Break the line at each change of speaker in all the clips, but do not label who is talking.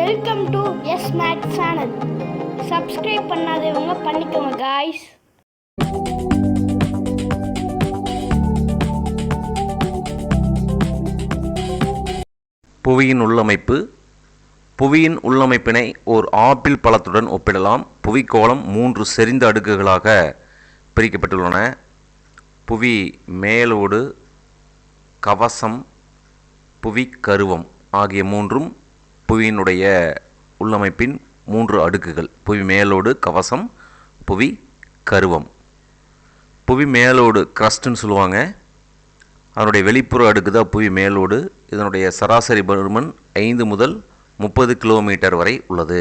Welcome to S Mac channel. Subscribe பண்ணாதவங்க பண்ணிக்கோங்க guys.
புவியின் உள்ளமைப்பு. புவியின் உள்ளமைப்பினை ஓர் ஆப்பிள் பழத்துடன் ஒப்பிடலாம். புவிக்கோளம் 3 செறிந்த அடுக்குகளாக பிரிக்கப்பட்டுள்ளன. புவி மேலோடு, கவசம், புவி கருவம் ஆகிய மூன்றும் புவியினுடைய உள்ளமைப்பின் 3 அடுக்குகள். புவி மேலோடு, கவசம், புவி கருவம். புவி மேலோடு கிரஸ்ட்னு சொல்லுவாங்க. அதனுடைய வெளிப்புற அடுக்கு தான் புவி மேலோடு. இதனுடைய சராசரி பருமன் 5 முதல் 30 கிலோமீட்டர் வரை உள்ளது.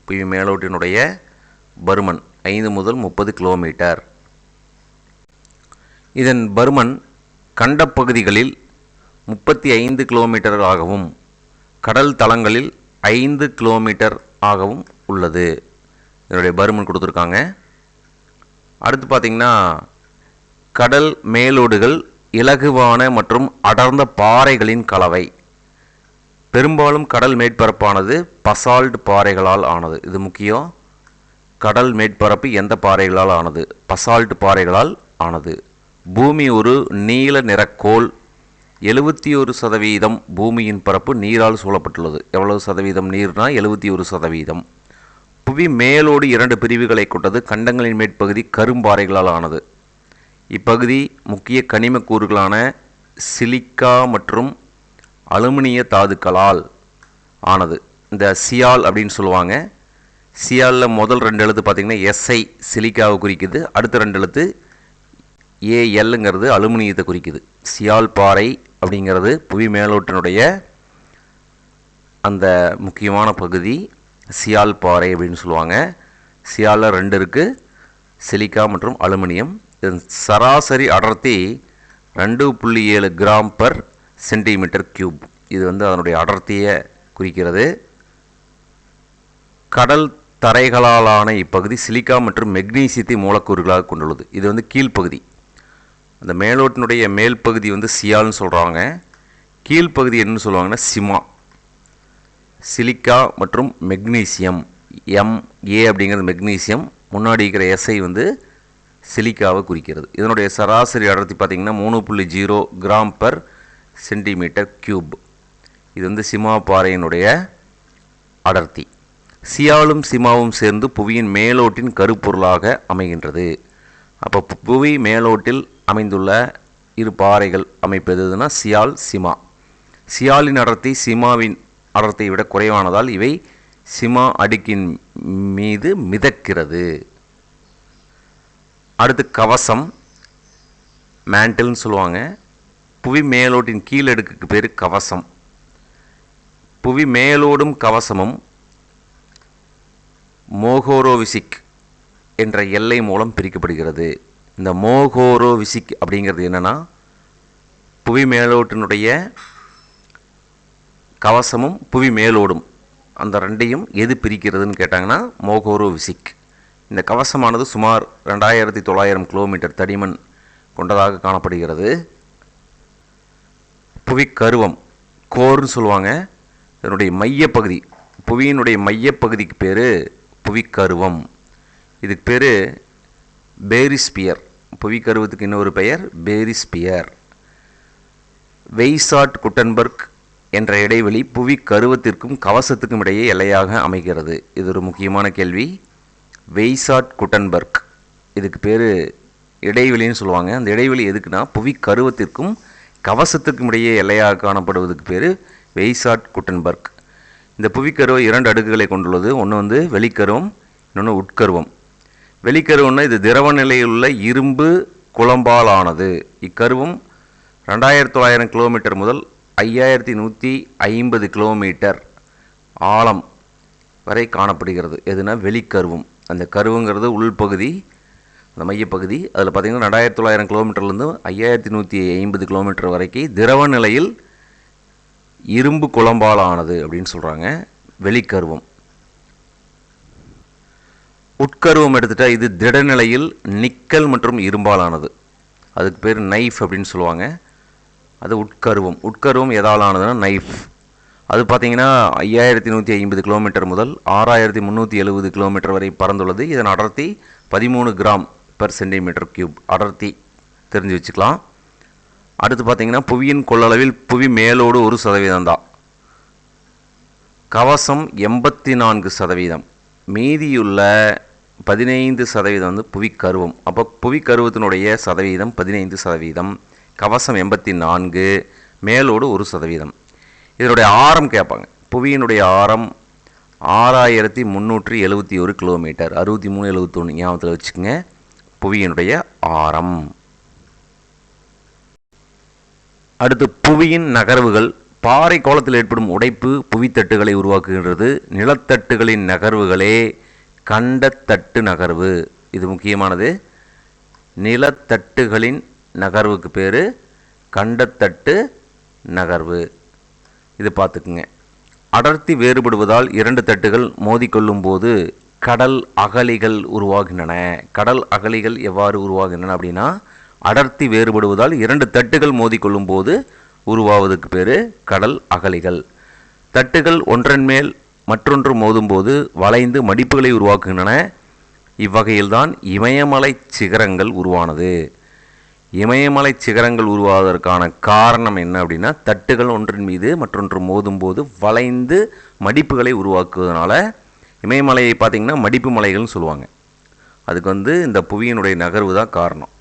புவி மேலோட்டினுடைய பருமன் 5 முதல் 30 கிலோமீட்டர். இதன் பருமன் கண்டப்பகுதிகளில் 35 கிலோமீட்டர் ஆகவும் கடல் தளங்களில் 5 கிலோமீட்டர் ஆகவும் உள்ளது. இதனுடைய பருமன் கொடுத்துருக்காங்க. அடுத்து பார்த்திங்கன்னா, கடல் மேலோடுகள் இலகுவான மற்றும் அடர்ந்த பாறைகளின் கலவை. பெரும்பாலும் கடல் மேற்பரப்பானது பசால்ட் பாறைகளால் ஆனது. இது முக்கியம். கடல் மேற்பரப்பு எந்த பாறைகளால் ஆனது? பசால்ட் பாறைகளால் ஆனது. பூமி ஒரு நீல நிறக்கோள். 71% பூமியின் பரப்பு நீரால் சூழப்பட்டுள்ளது. எவ்வளவு சதவீதம் நீர்னா 71%. புவி மேலோடு 2 பிரிவுகளை கொண்டது. கண்டங்களின் மேற்பகுதி கரும்பாறைகளால் ஆனது. இப்பகுதி முக்கிய கனிம கூறுகளான சிலிக்கா மற்றும் அலுமினிய தாதுக்களால் ஆனது. இந்த சியால் அப்படின்னு சொல்லுவாங்க. சியாலில் முதல் 2 எழுத்து பார்த்திங்கன்னா எஸ்ஐ சிலிக்காவை குறிக்குது. அடுத்த 2 எழுத்து ஏஎல்லுங்கிறது அலுமினியத்தை குறிக்குது. சியால் பாறை அப்படிங்கிறது புவி மேலோட்டினுடைய அந்த முக்கியமான பகுதி சியால் பாறை அப்படின்னு சொல்லுவாங்க. சியாலில் 2 இருக்குது, சிலிக்கா மற்றும் அலுமினியம். இதன் சராசரி அடர்த்தி 2.7 கிராம் பர் சென்டிமீட்டர் கியூப். இது அதனுடைய அடர்த்தியை குறிக்கிறது. கடல் தரைகளாலான இப்பகுதி சிலிக்கா மற்றும் மெக்னீசியத்தை மூலக்கூறுகளாக கொண்டுள்ளது. இது கீழ்ப்பகுதி. அந்த மேலோட்டினுடைய மேல் பகுதி சியால்னு சொல்கிறாங்க. கீழ்ப்பகுதி என்னன்னு சொல்லுவாங்கன்னா சிமா. சிலிக்கா மற்றும் மெக்னீசியம். MA அப்படிங்கிறது மெக்னீசியம், முன்னாடி இருக்கிற SI சிலிக்காவை குறிக்கிறது. இதனுடைய சராசரி அடர்த்தி பார்த்திங்கன்னா 3.0 கிராம் பர் சென்டிமீட்டர் கியூப். இது சிமா பாறையினுடைய அடர்த்தி. சியாலும் சிமாவும் சேர்ந்து புவியின் மேலோட்டின் கருப்பொருளாக அமைகின்றது. அப்போ புவி மேலோட்டில் அமைந்துள்ள 2 பாறைகள் அமைப்பு எதுனா சியால், சிமா. சியாலின் அடர்த்தி சிமாவின் அடர்த்தியை விட குறைவானதால் இவை சிமா அடுக்கின் மீது மிதக்கிறது. அடுத்து கவசம், மேண்டில்னு சொல்லுவாங்க. புவி மேலோட்டின் கீழடுக்குக்கு பேர் கவசம். புவி மேலோடும் கவசமும் மோகோரோவிசிக் என்ற எல்லை மூலம் பிரிக்கப்படுகிறது. இந்த மோகோரோவிசிக் அப்படிங்கிறது என்னென்னா, புவி மேலோட்டினுடைய கவசமும் புவி மேலோடும் அந்த 2ஐயும் எது பிரிக்கிறதுன்னு கேட்டாங்கன்னா மோகோரோவிசிக். இந்த கவசமானது சுமார் 2900 கிலோமீட்டர் தடிமன் கொண்டதாக காணப்படுகிறது. புவி கருவம், கோர்னு சொல்லுவாங்க. இதனுடைய மையப்பகுதி, புவியினுடைய மையப்பகுதிக்கு பேர் புவி கருவம். இதுக்கு பேர் பேரிஸ்பியர். புவி கருவத்துக்கு இன்னொரு பெயர் பேரிஸ்பியர். வெய்சாட் குட்டன்பர்க் என்ற இடைவெளி புவி கருவத்திற்கும் கவசத்துக்கும் இடையே எல்லையாக அமைகிறது. இது ஒரு முக்கியமான கேள்வி. வெய்சாட் குட்டன்பர்க், இதுக்கு பேர் இடைவெளின்னு சொல்லுவாங்க. அந்த இடைவெளி எதுக்குன்னா புவி கருவத்திற்கும் கவசத்துக்கும் இடையே எல்லையாக காணப்படுவதுக்கு பேர் வெய்சாட் குட்டன்பர்க். இந்த புவிக்கருவம் 2 அடுக்குகளை கொண்டுள்ளது. ஒன்று வெளிக்கருவம், இன்னொன்று உட்கருவம். வெளிக்கருவம்னா இது திரவ நிலையில் உள்ள இரும்பு குழம்பால் ஆனது. இக்கருவம் 2900 கிலோமீட்டர் முதல் 5150 கிலோமீட்டர் ஆழம் வரை காணப்படுகிறது. எதுனா வெளிக்கருவம். அந்த கருவுங்கிறது உள்பகுதி, அந்த மையப்பகுதி. அதில் பார்த்திங்கன்னா 2900 கிலோமீட்டர்லேருந்து 5150 கிலோமீட்டர் வரைக்கும் திரவ நிலையில் இரும்பு குழம்பால் ஆனது அப்படின்னு சொல்கிறாங்க வெளிக்கருவம். உட்கருவம் எடுத்துட்டால் இது திடநிலையில் நிக்கல் மற்றும் இரும்பால் ஆனது. அதுக்கு பேர் நைஃப் அப்படின்னு சொல்லுவாங்க. அது உட்கருவம். உட்கருவம் எதால் ஆனதுன்னா நைஃப். அது பார்த்திங்கன்னா 5150 கிலோமீட்டர் முதல் 6370 கிலோமீட்டர் வரை பறந்துள்ளது. இதன் அடர்த்தி 13 கிராம் பெர் சென்டிமீட்டர் கியூப் அடர்த்தி தெரிஞ்சு வச்சுக்கலாம். அடுத்து பார்த்திங்கன்னா புவியின் கொள்ளளவில் புவி மேலோடு 1% தான். கவசம் 84%, மீதியுள்ள 15% வந்து புவி கருவம். அப்போ புவி கருவத்தினுடைய சதவீதம் 15%, கவசம் 84, மேலோடு 1%. இதனுடைய ஆரம் கேட்பாங்க. புவியினுடைய ஆரம் 6371 கிலோமீட்டர், 6371 ஞாபகத்தில் வச்சுக்கோங்க புவியினுடைய ஆரம். அடுத்து புவியின் நகர்வுகள். பாறை கோளத்தில் ஏற்படும் உடைப்பு புவித்தட்டுகளை உருவாக்குகின்றது. நிலத்தட்டுகளின் நகர்வுகளே கண்டத்தட்டு நகர்வு. இது முக்கியமானது. நிலத்தட்டுகளின் நகர்வுக்கு பேர் கண்டத்தட்டு நகர்வு. இது பார்த்துக்குங்க. அடர்த்தி வேறுபடுவதால் 2 தட்டுகள் மோதிக்கொள்ளும் போது கடல் அகழிகள் உருவாகின்றன. கடல் அகழிகள் எவ்வாறு உருவாகின்றன அப்படின்னா, அடர்த்தி வேறுபடுவதால் 2 தட்டுகள் மோதிக்கொள்ளும் போது உருவாவதுக்கு பேர் கடல் அகழிகள். தட்டுகள் ஒன்றன் மேல் மற்றொன்று மோதும்போது வளைந்து மடிப்புகளை உருவாக்குகின்றன. இவ்வகையில்தான் இமயமலை சிகரங்கள் உருவானது. இமயமலை சிகரங்கள் உருவாவதற்கான காரணம் என்ன அப்படின்னா, தட்டுகள் ஒன்றின் மீது மற்றொன்று மோதும்போது வளைந்து மடிப்புகளை உருவாக்குவதனால இமயமலையை பார்த்திங்கன்னா மடிப்பு மலைகள்னு சொல்லுவாங்க. அதுக்கு இந்த புவியினுடைய நகர்வு தான் காரணம்.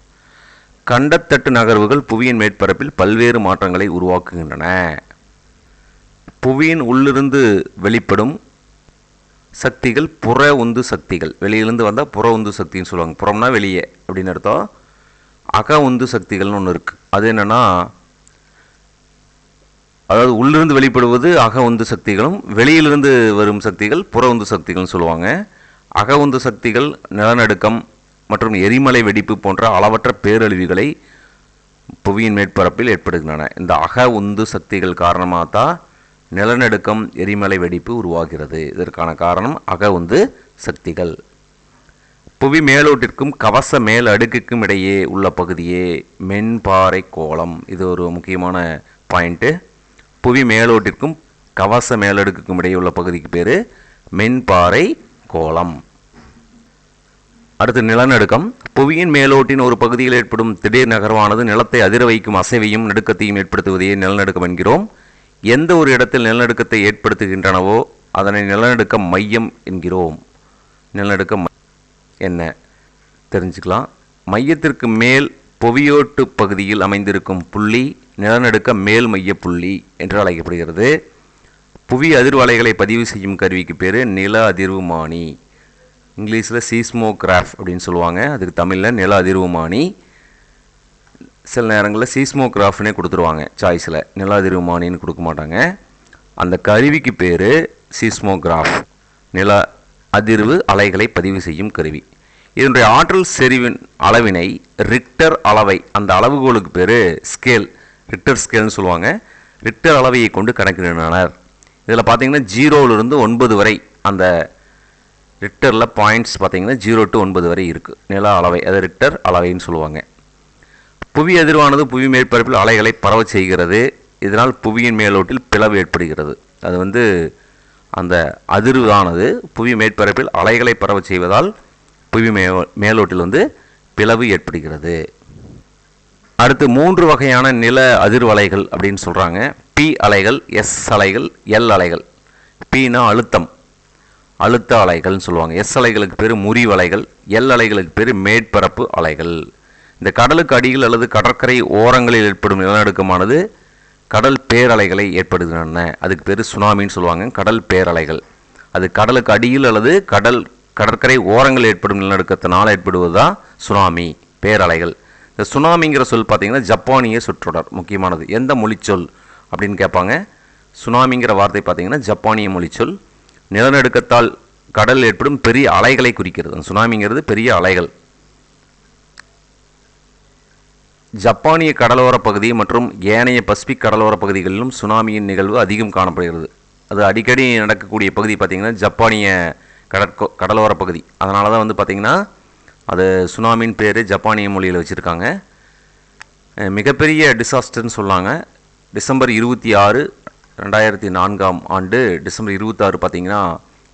கண்டத்தட்டு நகர்வுகள் புவியின் மேற்பரப்பில் பல்வேறு மாற்றங்களை உருவாக்குகின்றன. புவியின் உள்ளிருந்து வெளிப்படும் சக்திகள் புற உந்து சக்திகள். வெளியிலிருந்து வந்தால் புற உந்து சக்தின்னு சொல்லுவாங்க. புறம்னா வெளியே அப்படின்னு அர்த்தம். அக உந்து சக்திகள்னு ஒன்று இருக்குது. அது என்னென்னா, அதாவது உள்ளிருந்து வெளிப்படுவது அக உந்து சக்திகளும், வெளியிலிருந்து வரும் சக்திகள் புற உந்து சக்திகள்னு சொல்லுவாங்க. அக உந்து சக்திகள் நிலநடுக்கம் மற்றும் எரிமலை வெடிப்பு போன்ற அளவற்ற பேரழிவுகளை புவியின் மேற்பரப்பில் ஏற்படுகின்றன. இந்த அக உந்து சக்திகள் காரணமாக தான் நிலநடுக்கம், எரிமலை வெடிப்பு உருவாகிறது. இதற்கான காரணம் அக உந்து சக்திகள். புவி மேலோட்டிற்கும் கவச மேல் அடுக்குக்கும் இடையே உள்ள பகுதியே மென்பாறை கோளம். இது ஒரு முக்கியமான பாயிண்ட்டு. புவி மேலோட்டிற்கும் கவச மேலடுக்குக்கும் இடையே உள்ள பகுதிக்கு பேர் மென்பாறை கோளம். அடுத்து நிலநடுக்கம். புவியின் மேலோட்டின் ஒரு பகுதியில் ஏற்படும் திடீர் நகர்வானது நிலத்தை அதிர வைக்கும் அசைவையும் நடுக்கத்தையும் ஏற்படுத்துவதையே நிலநடுக்கம் என்கிறோம். எந்த ஒரு இடத்தில் நிலநடுக்கத்தை ஏற்படுத்துகின்றனவோ அதனை நிலநடுக்க மையம் என்கிறோம். நிலநடுக்கம் என்ன தெரிஞ்சுக்கலாம். மையத்திற்கு மேல் புவியோட்டு பகுதியில் அமைந்திருக்கும் புள்ளி நிலநடுக்க மேல் மைய புள்ளி என்று அழைக்கப்படுகிறது. புவி அதிர்வலைகளை பதிவு செய்யும் கருவிக்கு பேர் நில அதிர்வுமானி. இங்கிலீஷில் சீஸ்மோகிராஃப் அப்படின்னு சொல்லுவாங்க. அதுக்கு தமிழில் நில அதிர்வுமானி. சில நேரங்களில் சீஸ்மோகிராஃப்னே கொடுத்துருவாங்க சாய்ஸில். நில அதிர்வுமானின்னு கொடுக்க மாட்டாங்க. அந்த கருவிக்கு பேர் சீஸ்மோகிராஃப், நில அதிர்வு அலைகளை பதிவு செய்யும் கருவி. இதனுடைய ஆற்றல் செறிவின் அளவினை ரிக்டர் அளவை, அந்த அளவுகோலுக்கு பேர் ஸ்கேல், ரிக்டர் ஸ்கேல்னு சொல்லுவாங்க. ரிக்டர் அளவையை கொண்டு கணக்கிடுகின்றனர். இதில் பார்த்தீங்கன்னா 0லிருந்து 9 வரை அந்த ரிக்டரில் பாயிண்ட்ஸ் பார்த்தீங்கன்னா 0 to 9 வரை இருக்குது. நில அளவை, அதை ரிக்டர் அளவைன்னு சொல்லுவாங்க. புவி அதிர்வானது புவி மேற்பரப்பில் அலைகளை பரவ செய்கிறது. இதனால் புவியின் மேலோட்டில் பிளவு ஏற்படுகிறது. அது அந்த அதிர்வானது புவி மேற்பரப்பில் அலைகளை பரவ செய்வதால் புவி மேலோட்டில் பிளவு ஏற்படுகிறது. அடுத்து 3 வகையான நில அதிர்வலைகள் அப்படின்னு சொல்கிறாங்க. பி அலைகள், எஸ் அலைகள், எல் அலைகள். பின்னா அழுத்தம், அழுத்த அலைகள்னு சொல்லுவாங்க. எஸ் அலைகளுக்கு பேர் முறிவலைகள், எல் அலைகளுக்கு பேர் மேற்பரப்பு அலைகள். இந்த கடலுக்கு அடியில் அல்லது கடற்கரை ஓரங்களில் ஏற்படும் நிலநடுக்கமானது கடல் பேரலைகளை ஏற்படுகின்றன. அதுக்கு பேர் சுனாமின்னு சொல்லுவாங்க. கடல் பேரலைகள் அது கடலுக்கு அடியில் அல்லது கடற்கரை ஓரங்கள் ஏற்படும் நிலநடுக்கத்தினால் ஏற்படுவது தான் சுனாமி, பேரலைகள். இந்த சுனாமிங்கிற சொல் பார்த்திங்கன்னா ஜப்பானிய சொற்றொடர், முக்கியமானது. எந்த மொழிச்சொல் அப்படின்னு கேட்பாங்க. சுனாமிங்கிற வார்த்தை பார்த்திங்கன்னா ஜப்பானிய மொழிச்சொல். நிலநடுக்கத்தால் கடல் ஏற்படும் பெரிய அலைகளை குறிக்கிறது. சுனாமிங்கிறது பெரிய அலைகள். ஜப்பானிய கடலோர பகுதி மற்றும் ஏனைய பசிபிக் கடலோர பகுதிகளிலும் சுனாமியின் நிகழ்வு அதிகம் காணப்படுகிறது. அது அடிக்கடி நடக்கக்கூடிய பகுதி பார்த்திங்கன்னா ஜப்பானிய கடலோர பகுதி. அதனால தான் பார்த்திங்கன்னா அது சுனாமின் பேர் ஜப்பானிய மொழியில் வச்சுருக்காங்க. மிகப்பெரிய டிசாஸ்டர்னு சொன்னாங்க. டிசம்பர் 26, 2004ஆம் ஆண்டு டிசம்பர் 26 பார்த்திங்கன்னா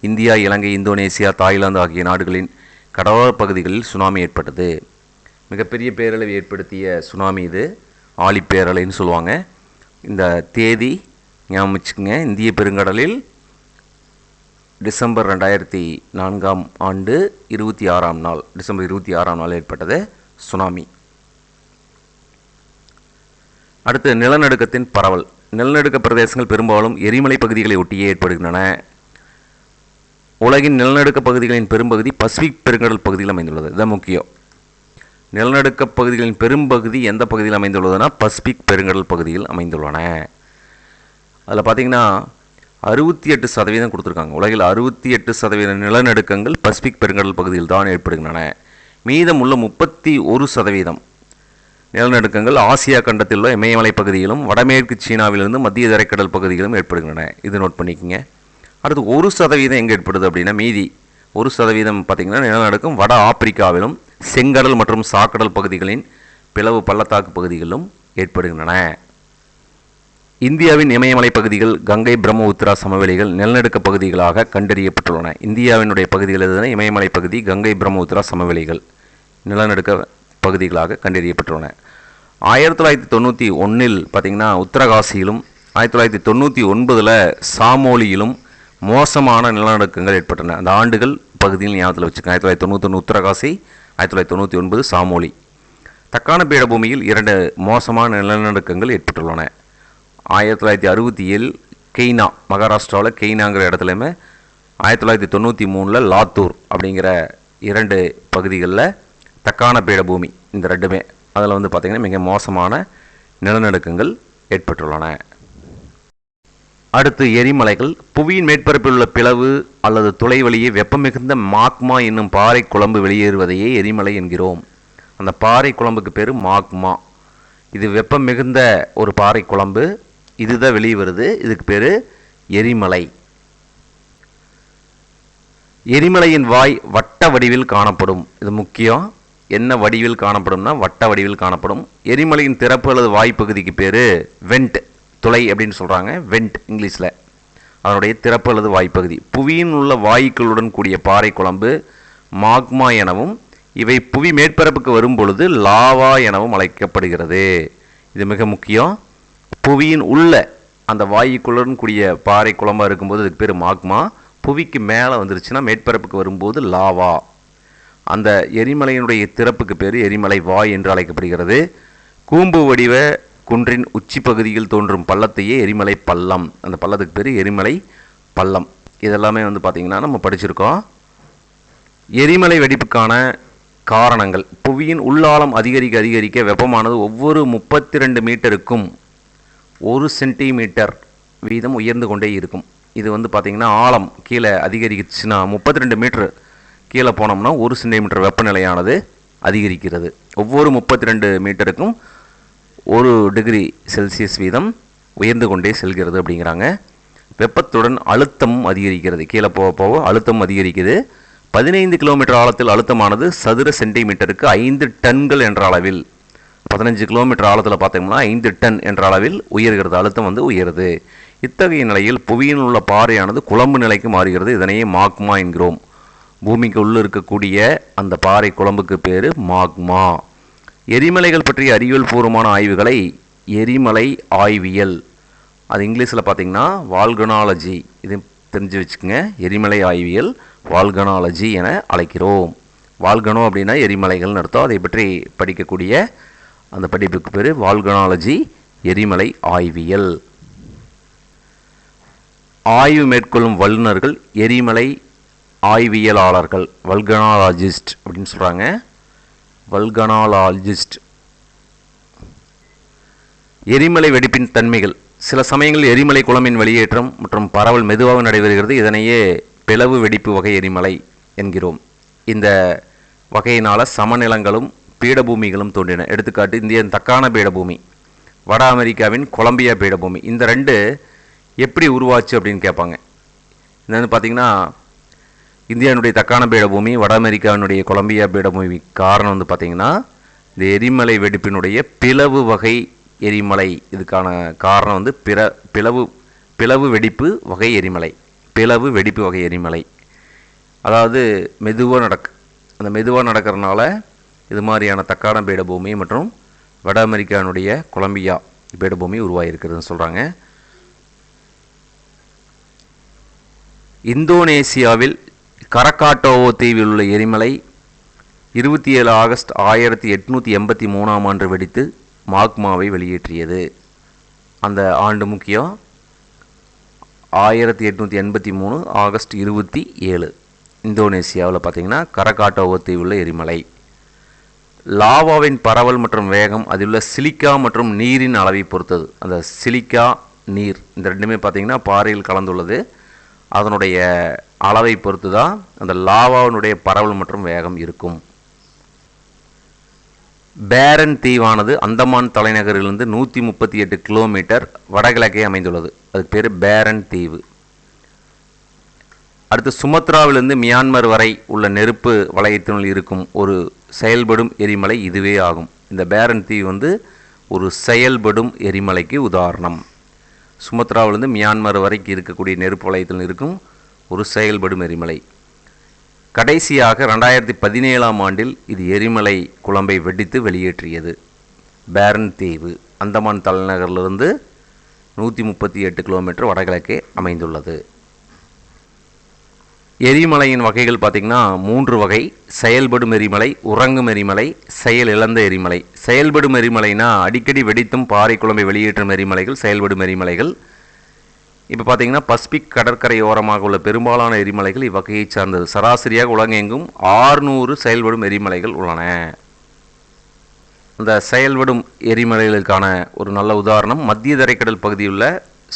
இந்தியா, இலங்கை, இந்தோனேசியா, தாய்லாந்து ஆகிய நாடுகளின் கடலோர பகுதிகளில் சுனாமி ஏற்பட்டது. மிகப்பெரிய பேரழிவை ஏற்படுத்திய சுனாமி இது. ஆழி பேரலைன்னு சொல்லுவாங்க. இந்த தேதி ஞாபகம் வச்சுக்கோங்க. இந்திய பெருங்கடலில் டிசம்பர் 2004ஆம் ஆண்டு 26ஆம் நாள், டிசம்பர் 26ஆம் நாள் ஏற்பட்டது சுனாமி. அடுத்து நிலநடுக்கத்தின் பரவல். நிலநடுக்க பிரதேசங்கள் பெரும்பாலும் எரிமலை பகுதிகளை ஒட்டியே ஏற்படுகின்றன. உலகின் நிலநடுக்க பகுதிகளின் பெரும்பகுதி பசிபிக் பெருங்கடல் பகுதியில் அமைந்துள்ளது. இதுதான் முக்கியம். நிலநடுக்க பகுதிகளின் பெரும்பகுதி எந்த பகுதியில் அமைந்துள்ளதுன்னா பசிபிக் பெருங்கடல் பகுதியில் அமைந்துள்ளன. அதில் பார்த்திங்கன்னா 68% கொடுத்துருக்காங்க. உலகில் 68% நிலநடுக்கங்கள் பசிபிக் பெருங்கடல் பகுதியில் தான் ஏற்படுகின்றன. மீதமுள்ள 31% நிலநடுக்கங்கள் ஆசியா கண்டத்தில் உள்ள இமயமலை பகுதியிலும் வடமேற்கு சீனாவிலிருந்து மத்திய தரைக்கடல் பகுதியிலும் ஏற்படுகின்றன. இது நோட் பண்ணிக்கோங்க. அடுத்து 1% எங்கே ஏற்படுது அப்படின்னா மீதி 1% பார்த்திங்கன்னா நிலநடுக்கம் வட ஆப்பிரிக்காவிலும் செங்கடல் மற்றும் சாக்கடல் பகுதிகளின் பிளவு பள்ளத்தாக்கு பகுதிகளிலும் ஏற்படுகின்றன. இந்தியாவின் இமயமலை பகுதிகள், கங்கை பிரம்மபுத்திரா சமவெளிகள் நிலநடுக்க பகுதிகளாக கண்டறியப்பட்டுள்ளன. இந்தியாவினுடைய பகுதிகள் எதுனா இமயமலை பகுதி, கங்கை பிரம்மபுத்திரா சமவெளிகள் நிலநடுக்க பகுதிகளாக கண்டறியப்பட்டுள்ளன. 1991 பார்த்திங்கன்னா உத்தரகாசியிலும் 1999 சாமோலியிலும் மோசமான நிலநடுக்கங்கள் ஏற்பட்டன. அந்த ஆண்டுகள் பகுதியில் ஞாபகத்தில் வச்சுக்கோங்க. 1991 உத்தரகாசி, 1999 சாமோலி. தக்கான பீடபூமியில் 2 மோசமான நிலநடுக்கங்கள் ஏற்பட்டுள்ளன. 1967 கெய்னா, மகாராஷ்டிராவில் கெய்னாங்கிற இடத்துலையுமே 1993 லாத்தூர் அப்படிங்கிற 2 பகுதிகளில் தக்கான பீடபூமி, இந்த ரெண்டுமே அதில் பார்த்திங்கன்னா மிக மோசமான நிலநடுக்கங்கள் ஏற்பட்டுள்ளன. அடுத்து எரிமலைகள். புவியின் மேற்பரப்பில் உள்ள பிளவு அல்லது துளை வழியே வெப்பம் மிகுந்த மாக்மா என்னும் பாறை குழம்பு வெளியேறுவதையே எரிமலை என்கிறோம். அந்த பாறை குழம்புக்கு பேர் மாக்மா. இது வெப்பம் மிகுந்த ஒரு பாறை குழம்பு. இதுதான் வெளியே வருது. இதுக்கு பேர் எரிமலை. எரிமலையின் வாய் வட்ட வடிவில் காணப்படும். இது முக்கியம். என்ன வடிவில் காணப்படும்னா வட்ட வடிவில் காணப்படும். எரிமலையின் திறப்பு அல்லது வாய்ப்பகுதிக்கு பேர் வெண்ட், துளை அப்படின்னு சொல்கிறாங்க. வெண்ட் இங்கிலீஷில். அதனுடைய திறப்பு அல்லது வாய்ப்பகுதி. புவியின் உள்ள வாயுக்களுடன் கூடிய பாறை குழம்பு மாக்மா எனவும், இவை புவி மேற்பரப்புக்கு வரும் பொழுது லாவா எனவும் அழைக்கப்படுகிறது. இது மிக முக்கியம். புவியின் உள்ள அந்த வாயுக்களுடன் கூடிய பாறை குழம்பாக இருக்கும்போது அதுக்கு பேர் மாக்மா. புவிக்கு மேலே வந்துருச்சுன்னா மேற்பரப்புக்கு வரும்போது லாவா. அந்த எரிமலையினுடைய திறப்புக்கு பேர் எரிமலை வாய் என்று அழைக்கப்படுகிறது. கூம்பு வடிவ குன்றின் உச்சி பகுதியில் தோன்றும் பள்ளத்தையே எரிமலை பள்ளம். அந்த பள்ளத்துக்கு பேர் எரிமலை பள்ளம். இதெல்லாமே பார்த்திங்கன்னா நம்ம படிச்சிருக்கோம். எரிமலை வெடிப்புக்கான காரணங்கள். புவியின் உள்ளாழம் அதிகரிக்க அதிகரிக்க வெப்பமானது ஒவ்வொரு 32 மீட்டருக்கும் 1 சென்டிமீட்டர் வீதம் உயர்ந்து கொண்டே இருக்கும். இது பார்த்திங்கன்னா ஆழம் கீழே அதிகரிச்சுன்னா 32 மீட்டர் கீழே போனோம்னா 1 சென்டிமீட்டர் வெப்பநிலையானது அதிகரிக்கிறது. ஒவ்வொரு 32 மீட்டருக்கும் 1 டிகிரி செல்சியஸ் வீதம் உயர்ந்து கொண்டே செல்கிறது அப்படிங்கிறாங்க. வெப்பத்துடன் அழுத்தமும் அதிகரிக்கிறது. கீழே போக போக அழுத்தம் அதிகரிக்குது. 15 கிலோமீட்டர் ஆழத்தில் அழுத்தமானது சதுர சென்டிமீட்டருக்கு 5 டன்கள் என்ற அளவில், 15 கிலோமீட்டர் ஆழத்தில் பார்த்தோம்னா 5 டன் என்ற அளவில் உயர்கிறது. அழுத்தம் உயருது. இத்தகைய நிலையில் புவியில் உள்ள பாறையானது குழம்பு நிலைக்கு மாறுகிறது. இதனையே மாக்மா என்கிறோம். பூமிக்கு உள்ள இருக்கக்கூடிய அந்த பாறை குழம்புக்கு பேர் மாக்மா. எரிமலைகள் பற்றிய அறிவியல் பூர்வமான ஆய்வுகளை எரிமலை ஆய்வியல், அது இங்கிலீஷில் பார்த்திங்கன்னா வால்கனாலஜி, இது தெரிஞ்சு வச்சுக்கோங்க. எரிமலை ஆய்வியல் வால்கனாலஜி என அழைக்கிறோம். வால்கனோ அப்படின்னா எரிமலைகள்னு அர்த்தம். அதை பற்றி படிக்கக்கூடிய அந்த படிப்புக்கு பேர் வால்கனாலஜி, எரிமலை ஆய்வியல். ஆய்வு மேற்கொள்ளும் வல்லுநர்கள் எரிமலை ஆய்வியலாளர்கள், வல்கனாலஜிஸ்ட் அப்படின்னு சொல்கிறாங்க. வல்கனாலஜிஸ்ட். எரிமலை வெடிப்பின் தன்மைகள். சில சமயங்களில் எரிமலை குழம்பின் வெளியேற்றம் மற்றும் பரவல் மெதுவாக நடைபெறுகிறது. இதனையே பிளவு வெடிப்பு வகை எரிமலை என்கிறோம். இந்த வகையினால் சமநிலங்களும் பீடபூமிகளும் தோன்றின. எடுத்துக்காட்டு இந்தியன் தக்கான பீடபூமி, வட அமெரிக்காவின் கொலம்பியா பீடபூமி. இந்த 2 எப்படி உருவாச்சு அப்படின்னு கேட்பாங்க. இது பார்த்திங்கன்னா இந்தியாவினுடைய தக்கான பீடபூமி, வட அமெரிக்காவினுடைய கொலம்பியா பீடபூமி காரணம் பார்த்திங்கன்னா இந்த எரிமலை வெடிப்பினுடைய பிளவு வகை எரிமலை. இதுக்கான காரணம் பிளவு பிளவு வெடிப்பு வகை எரிமலை. பிளவு வெடிப்பு வகை எரிமலை அதாவது அந்த மெதுவாக நடக்கிறதுனால இது மாதிரியான தக்கான பீடபூமி மற்றும் வட அமெரிக்கானுடைய கொலம்பியா பீடபூமி உருவாகியிருக்கிறதுன்னு சொல்கிறாங்க. இந்தோனேசியாவில் கரகாட்டோவோ தீவில் உள்ள எரிமலை 27 ஆகஸ்ட் 1883 ஆண்டு வெடித்து மாக்மாவை வெளியேற்றியது. அந்த ஆண்டு முக்கியம் 1883 ஆகஸ்ட் 27. இந்தோனேசியாவில் பார்த்திங்கன்னா கரகாட்டோவோ தீவுள்ள எரிமலை. லாவாவின் பரவல் மற்றும் வேகம் அதில் உள்ள சிலிக்கா மற்றும் நீரின் அளவை பொறுத்தது. அந்த சிலிக்கா நீர் இந்த ரெண்டுமே பார்த்திங்கன்னா பாறையில் கலந்துள்ளது. அதனுடைய அளவை பொறுத்து தான் அந்த லாவாவினுடைய பரவல் மற்றும் வேகம் இருக்கும். பேரன் தீவானது அந்தமான் தலைநகரிலிருந்து 138 கிலோமீட்டர் வடகிழக்கே அமைந்துள்ளது. அதுக்கு பேர் பேரன் தீவு. அடுத்து சுமத்ராவிலிருந்து மியான்மர் வரை உள்ள நெருப்பு வளையத்தினுள் இருக்கும் ஒரு செயல்படும் எரிமலை இதுவே ஆகும். இந்த பேரன் தீவு ஒரு செயல்படும் எரிமலைக்கு உதாரணம். சுமத்ராவிலிருந்து மியான்மர் வரைக்கும் இருக்கக்கூடிய நெருப்பு வளையத்தில் இருக்கும் ஒரு செயல்படும் எரிமலை. கடைசியாக 2017 ஆண்டில் இது எரிமலை குழம்பை வெடித்து வெளியேற்றியது. பேரன் தீவு அந்தமான் தலைநகரிலிருந்து 138 கிலோமீட்டர் வடகிழக்கே அமைந்துள்ளது. எரிமலையின் வகைகள் பார்த்திங்கன்னா 3 வகை. செயல்படும் எரிமலை, உறங்கும் எரிமலை, செயல் இழந்த எரிமலை. செயல்படும் எரிமலைனா அடிக்கடி வெடித்தும் பாறை குழம்பை வெளியேற்றும் எரிமலைகள் செயல்படும் எரிமலைகள். இப்போ பார்த்திங்கன்னா பசிபிக் கடற்கரை ஓரமாக உள்ள பெரும்பாலான எரிமலைகள் இவ்வகையை சார்ந்தது. சராசரியாக உலகெங்கும் 600 செயல்படும் எரிமலைகள் உள்ளன. அந்த செயல்படும் எரிமலைகளுக்கான ஒரு நல்ல உதாரணம் மத்திய தரைக்கடல் பகுதியுள்ள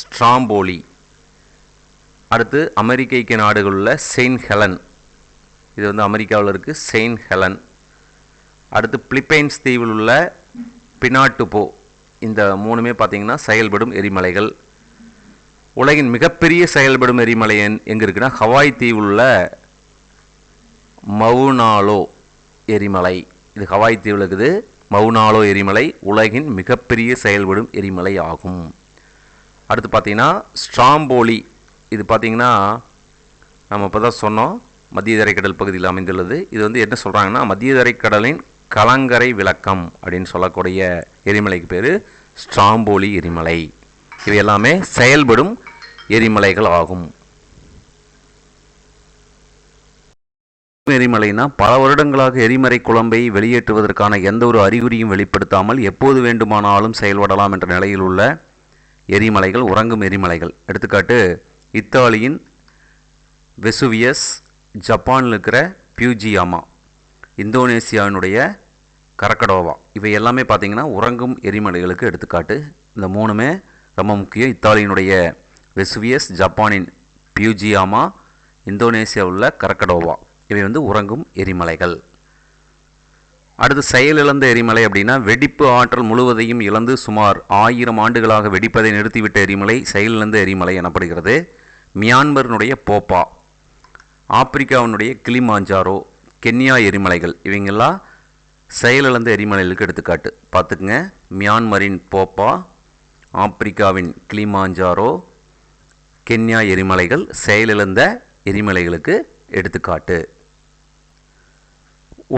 ஸ்ட்ராம்போலி. அடுத்து அமெரிக்க ஐக்கிய நாடுகளில் செயின்ட் ஹெலன், இது அமெரிக்காவில் இருக்குது செயின்ட் ஹெலன். அடுத்து பிலிப்பைன்ஸ் தீவில் உள்ள பினாட்டுபோ. இந்த 3மே பார்த்திங்கன்னா செயல்படும் எரிமலைகள். உலகின் மிகப்பெரிய செயல்படும் எரிமலை எங்கே இருக்குன்னா ஹவாய் தீவில் உள்ள மவுனாலோ எரிமலை. இது ஹவாய் தீவில் இருக்குது. மவுனாலோ எரிமலை உலகின் மிகப்பெரிய செயல்படும் எரிமலை ஆகும். அடுத்து பார்த்திங்கன்னா ஸ்ட்ராம்போலி. இது பார்த்திங்கன்னா நம்ம இப்போ தான் சொன்னோம் மத்திய தரைக்கடல் பகுதியில் அமைந்துள்ளது. இது என்ன சொல்கிறாங்கன்னா மத்திய தரைக்கடலின் கலங்கரை விளக்கம் அப்படின்னு சொல்லக்கூடிய எரிமலைக்கு பேர் ஸ்ட்ராம்போலி எரிமலை. இவை எல்லாமே செயல்படும் எரிமலைகள் ஆகும். எரிமலைனா பல வருடங்களாக எரிமலை குழம்பை வெளியேற்றுவதற்கான எந்த ஒரு அறிகுறியும் வெளிப்படுத்தாமல் எப்போது வேண்டுமானாலும் செயல்படலாம் என்ற நிலையில் உள்ள எரிமலைகள் உறங்கும் எரிமலைகள். எடுத்துக்காட்டு இத்தாலியின் வெசுவியஸ், ஜப்பானில் இருக்கிற பியூஜியாமா, இந்தோனேசியாவினுடைய கரக்கடோவா. இவை எல்லாமே பார்த்திங்கன்னா உறங்கும் எரிமலைகளுக்கு எடுத்துக்காட்டு. இந்த 3மே ரொம்ப முக்கியம். இத்தாலியினுடைய வெசுவியஸ், ஜப்பானின் பியூஜியாமா, இந்தோனேசியாவில் உள்ள கரக்கடோவா. இவை உறங்கும் எரிமலைகள். அடுத்து செயலிழந்த எரிமலை அப்படின்னா வெடிப்பு ஆற்றல் முழுவதையும் இழந்து சுமார் 1000 ஆண்டுகளாக வெடிப்பதை நிறுத்திவிட்ட எரிமலை செயலிழந்த எரிமலை எனப்படுகிறது. மியான்மரினுடைய போப்பா, ஆப்பிரிக்காவினுடைய கிளிமாஞ்சாரோ, கென்யா எரிமலைகள் இவங்கெல்லாம் செயலிழந்த எரிமலைகளுக்கு எடுத்துக்காட்டு. பார்த்துக்குங்க, மியான்மரின் போப்பா, ஆப்பிரிக்காவின் கிளிமாஞ்சாரோ, கென்யா எரிமலைகள் செயலிழந்த எரிமலைகளுக்கு எடுத்துக்காட்டு.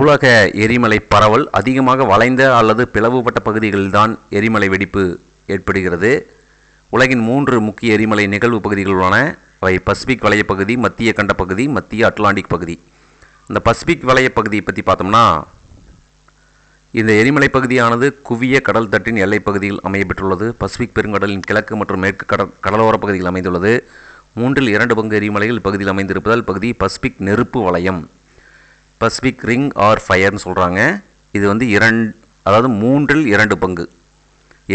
உலக எரிமலை பரவல் அதிகமாக வளைந்த அல்லது பிளவுபட்ட பகுதிகளில்தான் எரிமலை வெடிப்பு ஏற்படுகிறது. உலகின் 3 முக்கிய எரிமலை நிகழ்வு பகுதிகள் உள்ளன. அவை பசிபிக் வளைய பகுதி, மத்திய கண்ட பகுதி, மத்திய அட்லாண்டிக் பகுதி. இந்த பசிபிக் வளைய பகுதியை பற்றி பார்த்தோம்னா இந்த எரிமலை பகுதியானது குவிய கடல் தட்டின் எல்லைப் பகுதியில் அமையப்பெற்றுள்ளது. பசிபிக் பெருங்கடலின் கிழக்கு மற்றும் மேற்கு கடலோர பகுதியில் அமைந்துள்ளது. 3/2 பங்கு எரிமலைகள் இப்பகுதியில் அமைந்திருப்பதால் பகுதி பசிபிக் நெருப்பு வளையம், பசிபிக் ரிங் ஆர் ஃபயர்னு சொல்கிறாங்க. இது 3/2 பங்கு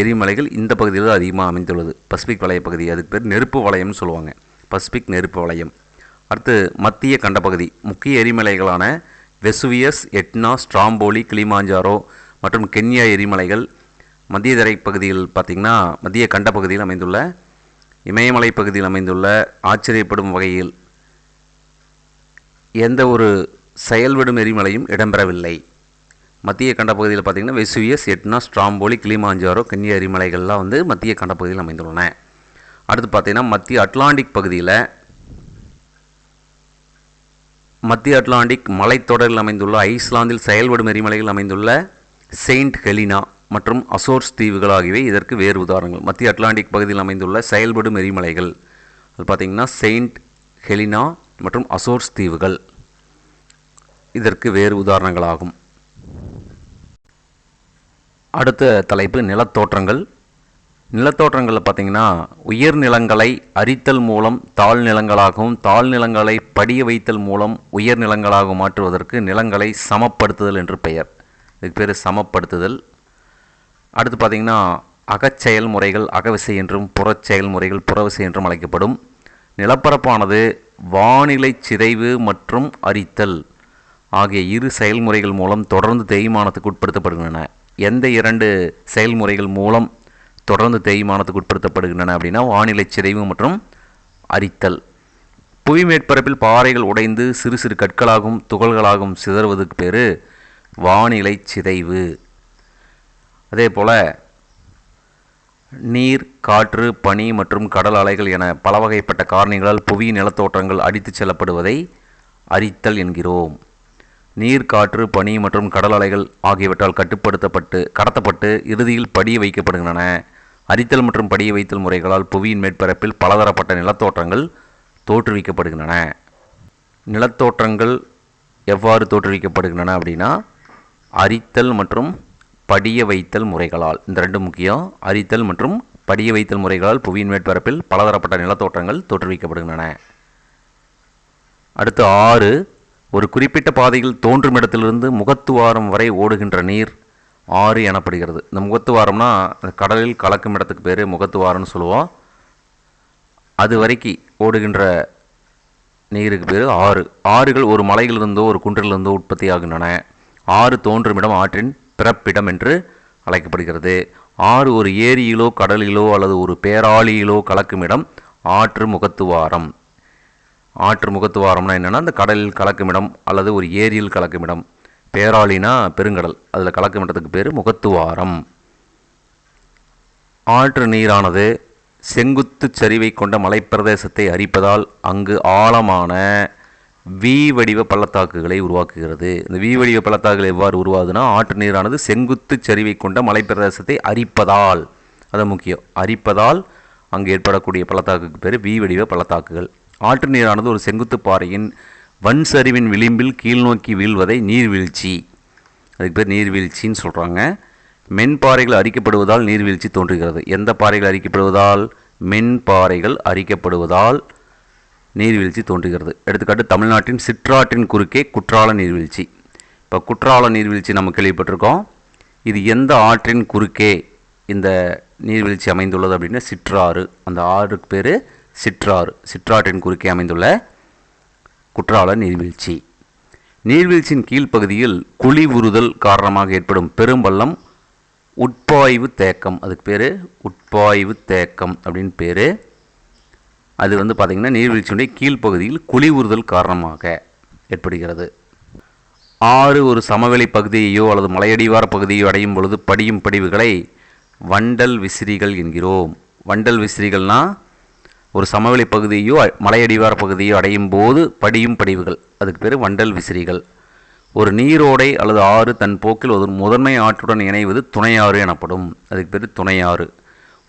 எரிமலைகள் இந்த பகுதியில் தான் அதிகமாக அமைந்துள்ளது. பசிபிக் வளைய பகுதி, அதுக்கு பேர் நெருப்பு வளையம்னு சொல்லுவாங்க, பசிபிக் நெருப்பு வளையம். அடுத்து மத்திய கண்ட பகுதி. முக்கிய எரிமலைகளான வெசுவியஸ், எட்னா, ஸ்ட்ராம்போலி, கிளிமாஞ்சாரோ மற்றும் கென்யா எரிமலைகள் மத்திய தரை பகுதியில் பார்த்திங்கன்னா மத்திய கண்ட பகுதியில் அமைந்துள்ள இமயமலை பகுதியில் அமைந்துள்ள ஆச்சரியப்படும் வகையில் எந்த ஒரு செயல்படும் எரிமலையும் இடம்பெறவில்லை. மத்திய கண்ட பகுதியில் பார்த்திங்கன்னா Vesuvius, Etna, Stromboli, Kilimanjaro, Kenya எரிமலைகள்லாம் மத்திய கண்ட பகுதியில் அமைந்துள்ளன. அடுத்து பார்த்திங்கன்னா மத்திய அட்லாண்டிக் மலைத்தொடரில் அமைந்துள்ள ஐஸ்லாந்தில் செயல்படும் எரிமலைகள் அமைந்துள்ள செயின்ட் ஹெலினா மற்றும் அசோர்ஸ் தீவுகள் ஆகியவை இதற்கு வேறு உதாரணங்கள். மத்திய அட்லாண்டிக் பகுதியில் அமைந்துள்ள செயல்படும் எரிமலைகள் அது பார்த்திங்கன்னா செயின்ட் ஹெலினா மற்றும் அசோர்ஸ் தீவுகள் இதற்கு வேறு உதாரணங்களாகும். அடுத்த தலைப்பு நிலத்தோற்றங்கள். நிலத்தோற்றங்களில் பார்த்திங்கன்னா உயர்நிலங்களை அரித்தல் மூலம் தாழ்நிலங்களாகவும் தாழ்நிலங்களை படிய வைத்தல் மூலம் உயர்நிலங்களாகவும் மாற்றுவதற்கு நிலங்களை சமப்படுத்துதல் என்று பெயர். இதுக்கு பேர் சமப்படுத்துதல். அடுத்து பார்த்திங்கன்னா அகச்செயல்முறைகள் அகவிசை என்றும் புறச்செயல்முறைகள் புறவிசை என்றும் அழைக்கப்படும். நிலப்பரப்பானது வானிலை சிதைவு மற்றும் அரித்தல் ஆகிய இரு செயல்முறைகள் மூலம் தொடர்ந்து தேய்மானத்துக்கு உட்படுத்தப்படுகின்றன. எந்த இரண்டு செயல்முறைகள் மூலம் தொடர்ந்து தேய்மானத்துக்கு உட்படுத்தப்படுகின்றன அப்படின்னா வானிலை சிதைவு மற்றும் அரித்தல். புவி மேற்பரப்பில் பாறைகள் உடைந்து சிறு சிறு கற்களாகவும் துகள்களாகவும் சிதறுவதற்கு பேர் வானிலை சிதைவு. அதே போல் நீர், காற்று, பனி மற்றும் கடல் அலைகள் என பல வகைப்பட்ட காரணிகளால் புவி நிலத்தோற்றங்கள் அடித்து செல்லப்படுவதை அரித்தல் என்கிறோம். நீர், காற்று, பனி மற்றும் கடல் அலைகள் ஆகியவற்றால் கடத்தப்பட்டு இறுதியில் படிய வைக்கப்படுகின்றன. அரித்தல் மற்றும் படிய வைத்தல் முறைகளால் புவியின் மேற்பரப்பில் பலதரப்பட்ட நிலத்தோற்றங்கள் தோற்றுவிக்கப்படுகின்றன. நிலத்தோற்றங்கள் எவ்வாறு தோற்றுவிக்கப்படுகின்றன அப்படின்னா அரித்தல் மற்றும் படிய வைத்தல் முறைகளால். இந்த ரெண்டு முக்கியம். அரித்தல் மற்றும் படிய வைத்தல் முறைகளால் புவியின் மேற்பரப்பில் பலதரப்பட்ட நிலத்தோற்றங்கள் தோற்றுவிக்கப்படுகின்றன. அடுத்து 6. ஒரு குறிப்பிட்ட பாதையில் தோன்றும் இடத்திலிருந்து முகத்துவாரம் வரை ஓடுகின்ற நீர் ஆறு எனப்படுகிறது. இந்த முகத்துவாரம்னா கடலில் கலக்கும் இடத்துக்கு பேர் முகத்துவாரம்னு சொல்லுவோம். அது வரைக்கும் ஓடுகின்ற நீருக்கு பேர் ஆறு. ஆறுகள் ஒரு மலையிலிருந்தோ ஒரு குன்றிலிருந்தோ உற்பத்தி ஆகின்றன. ஆறு தோன்றும் இடம் ஆற்றின் பிறப்பிடம் என்று அழைக்கப்படுகிறது. ஆறு ஒரு ஏரியிலோ கடலிலோ அல்லது ஒரு பேராளியிலோ கலக்கும் இடம் ஆற்று முகத்துவாரம். ஆற்று முகத்துவாரம்னா என்னென்னா அந்த கடலில் கலக்கும் இடம் அல்லது ஒரு ஏரியில் கலக்கும் இடம். பேராளினா பெருங்கடல், அதில் கலக்கும் இடத்துக்கு பேர் முகத்துவாரம். ஆற்று நீரானது செங்குத்து சரிவை கொண்ட மலைப்பிரதேசத்தை அரிப்பதால் அங்கு ஆழமான வி வடிவ பள்ளத்தாக்குகளை உருவாக்குகிறது. இந்த வி வடிவ பள்ளத்தாக்குகள் எவ்வாறு உருவாகுதுன்னா ஆற்று நீரானது செங்குத்து சரிவை கொண்ட மலைப்பிரதேசத்தை அரிப்பதால், அது முக்கியம், அரிப்பதால் அங்கு ஏற்படக்கூடிய பள்ளத்தாக்குக்கு பேர் வி வடிவ பள்ளத்தாக்குகள். ஆற்று நீரானது ஒரு செங்குத்து பாறையின் வன் சரிவின் விளிம்பில் கீழ்நோக்கி வீழ்வதை நீர்வீழ்ச்சி, அதுக்கு பேர் நீர்வீழ்ச்சின்னு சொல்கிறாங்க. மென்பாறைகள் அரிக்கப்படுவதால் நீர்வீழ்ச்சி தோன்றுகிறது. எந்த பாறைகள் அரிக்கப்படுவதால்? மென்பாறைகள் அரிக்கப்படுவதால் நீர்வீழ்ச்சி தோன்றுகிறது. எடுத்துக்காட்டு தமிழ்நாட்டின் சிற்றாற்றின் குறுக்கே குற்றால நீர்வீழ்ச்சி. இப்போ குற்றால நீர்வீழ்ச்சி நம்ம கேள்விப்பட்டிருக்கோம். இது எந்த ஆற்றின் குறுக்கே இந்த நீர்வீழ்ச்சி அமைந்துள்ளது அப்படின்னா சிற்றாறு. அந்த ஆறுக்கு பேர் சிற்றாறு. சிற்றாற்றின் குறுக்கே அமைந்துள்ள குற்றால நீர்வீழ்ச்சி. நீர்வீழ்ச்சியின் கீழ்ப்பகுதியில் குழி உறுதல் காரணமாக ஏற்படும் பெரும்பள்ளம் உட்பாய்வு தேக்கம். அதுக்கு பேர் உட்பாய்வு தேக்கம் அப்படின்னு பேர். அது பார்த்திங்கன்னா நீர்வீழ்ச்சியுடைய கீழ்ப்பகுதியில் குழி உறுதல் காரணமாக ஏற்படுகிறது. ஆறு ஒரு சமவெளி பகுதியையோ அல்லது மலையடிவார பகுதியோ அடையும் பொழுது படியும் படிவுகளை வண்டல் விசிறிகள் என்கிறோம். வண்டல் விசிறிகள்னால் ஒரு சமவெளி பகுதியோ மலையடிவார பகுதியோ அடையும் போது படியும் படிவுகள், அதுக்கு பேர் வண்டல் விசிறிகள். ஒரு நீரோடை அல்லது ஆறு தன் போக்கில் ஒரு முதன்மை ஆற்றுடன் இணைவது துணையாறு எனப்படும். அதுக்கு பேர் துணையாறு.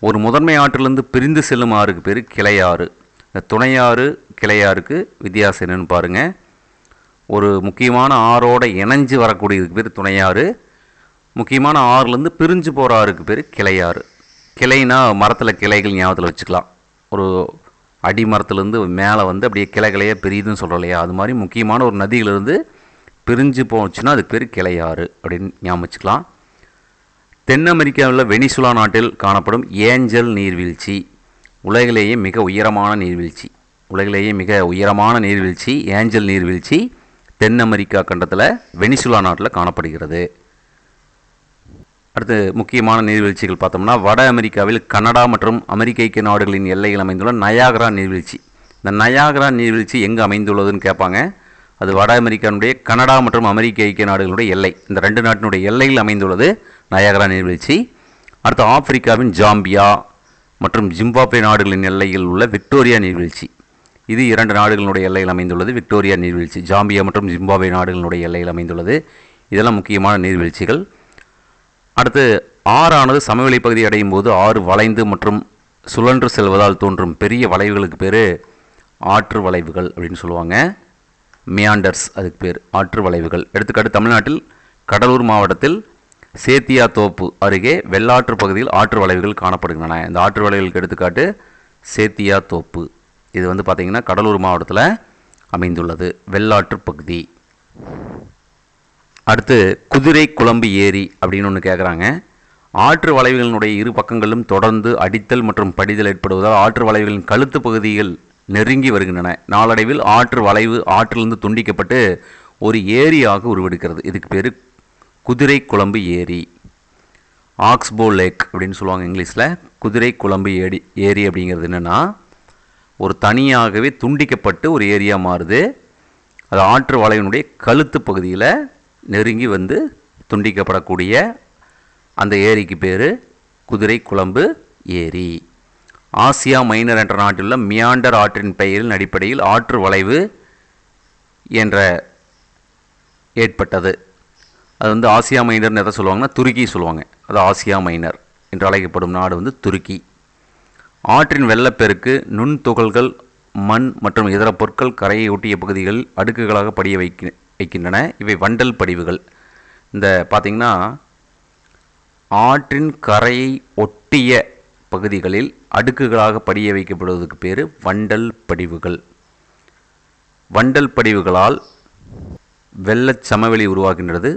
ஒரு முதன்மை ஆற்றிலிருந்து பிரிந்து செல்லும் ஆறுக்கு பேர் கிளையாறு. இந்த துணையாறு கிளையாருக்கு வித்தியாசம் என்னென்னு பாருங்கள். ஒரு முக்கியமான ஆறோட இணைஞ்சு வரக்கூடியதுக்கு பேர் துணையாறு. முக்கியமான ஆறுலேருந்து பிரிஞ்சு போகிற ஆறுக்கு பேர் கிளையாறு. கிளைனா மரத்தில் கிளைகள் ஞாபகத்தில் வச்சுக்கலாம். ஒரு அடி மரத்துலேருந்து மேலே அப்படியே கிளைகளையே பிரியுதுன்னு சொல்கிறோம் இல்லையா, அது மாதிரி முக்கியமான ஒரு நதியிலிருந்து பிரிஞ்சு போச்சுன்னா அதுக்கு பேர் கிளையாறு அப்படின்னு ஞாபகம் வச்சுக்கலாம். தென் அமெரிக்காவில் வெனிசுலா நாட்டில் காணப்படும் ஏஞ்சல் நீர்வீழ்ச்சி உலகிலேயே மிக உயரமான நீர்வீழ்ச்சி. உலகிலேயே மிக உயரமான நீர்வீழ்ச்சி ஏஞ்சல் நீர்வீழ்ச்சி தென் அமெரிக்கா கண்டத்தில் வெனிசுலா நாட்டில் காணப்படுகிறது. அடுத்து முக்கியமான நீர்வீழ்ச்சிகள் பார்த்தோம்னா வட அமெரிக்காவில் கனடா மற்றும் அமெரிக்க ஐக்கிய நாடுகளின் எல்லையில் அமைந்துள்ள நயாகரா நீர்வீழ்ச்சி. இந்த நயாகரா நீர்வீழ்ச்சி எங்கே அமைந்துள்ளதுன்னு கேட்பாங்க. அது வட அமெரிக்காவுடைய கனடா மற்றும் அமெரிக்க ஐக்கிய நாடுகளுடைய எல்லை, இந்த ரெண்டு நாட்டினுடைய எல்லையில் அமைந்துள்ளது நயாகரா நீர்வீழ்ச்சி. அடுத்து ஆப்பிரிக்காவின் ஜாம்பியா, மற்றும் ஜிம்பாப்வே நாடுகளின் எல்லையில் உள்ள விக்டோரியா நீர்வீழ்ச்சி. இது 2 நாடுகளுடைய எல்லையில் அமைந்துள்ளது. விக்டோரியா நீர்வீழ்ச்சி ஜாம்பியா மற்றும் ஜிம்பாப்வே நாடுகளுடைய எல்லையில் அமைந்துள்ளது. இதெல்லாம் முக்கியமான நீர்வீழ்ச்சிகள். அடுத்து ஆறானது சமவெளி பகுதி அடையும் போது ஆறு வளைந்து மற்றும் சுழன்று செல்வதால் தோன்றும் பெரிய வளைவுகளுக்கு பேர் ஆற்று வளைவுகள் அப்படின்னு சொல்லுவாங்க. மியாண்டர்ஸ் அதுக்கு பேர் ஆற்று வளைவுகள். எடுத்துக்காட்டு தமிழ்நாட்டில் கடலூர் மாவட்டத்தில் சேத்தியா தோப்பு அருகே வெள்ளாற்று பகுதியில் ஆற்று வளைவுகள் காணப்படுகின்றன. இந்த ஆற்று வளைவுகளுக்கு எடுத்துக்காட்டு சேத்தியா தோப்பு. இது வந்து பார்த்திங்கன்னா கடலூர் மாவட்டத்தில் அமைந்துள்ளது வெள்ளாற்று பகுதி. அடுத்து குதிரை குளம்பு ஏரி அப்படின்னு ஒன்று கேட்குறாங்க. ஆற்று வளைவுகளினுடைய இரு பக்கங்களிலும் தொடர்ந்து அடித்தல் மற்றும் படிதல் ஏற்படுவதால் ஆற்று வளைவுகளின் கழுத்து பகுதிகள் நெருங்கி வருகின்றன. நாளடைவில் ஆற்று வளைவு ஆற்றிலிருந்து துண்டிக்கப்பட்டு ஒரு ஏரியாக உருவெடுக்கிறது. இதுக்கு பேர் குதிரை குளம்பு ஏரி. ஆக்ஸ்போ லேக் அப்படின்னு சொல்லுவாங்க இங்கிலீஷில். குதிரை குளம்பு ஏரி அப்படிங்கிறது என்னென்னா ஒரு தனியாகவே துண்டிக்கப்பட்டு ஒரு ஏரியா மாறுது. அது ஆற்று வளைவினுடைய கழுத்து பகுதியில் நெருங்கி வந்து துண்டிக்கப்படக்கூடிய அந்த ஏரிக்கு பேர் குதிரை குளம்பு ஏரி. ஆசியா மைனர் என்ற நாட்டிலுள்ள மியாண்டர் ஆற்றின் பெயரின் அடிப்படையில் ஆற்று வளைவு என்ற ஏற்பட்டது. அது வந்து ஆசியா மைனர்னு எதை சொல்லுவாங்கன்னா துருக்கி சொல்லுவாங்க. அது ஆசியா மைனர் என்று அழைக்கப்படும் நாடு வந்து துருக்கி. ஆற்றின் வெள்ளப்பெருக்கு நுண்துகள்கள் மண் மற்றும் இதர பொருட்கள் கரையை ஒட்டிய பகுதிகள் அடுக்குகளாக படிய வைக்கின்றன. இவை வண்டல் படிவுகள். இந்த பார்த்திங்கன்னா ஆற்றின் கரையை ஒட்டிய பகுதிகளில் அடுக்குகளாக படிய வைக்கப்படுவதற்கு பேர் வண்டல் படிவுகள். வண்டல் படிவுகளால் வெள்ளச் சமவெளி உருவாகின்றது.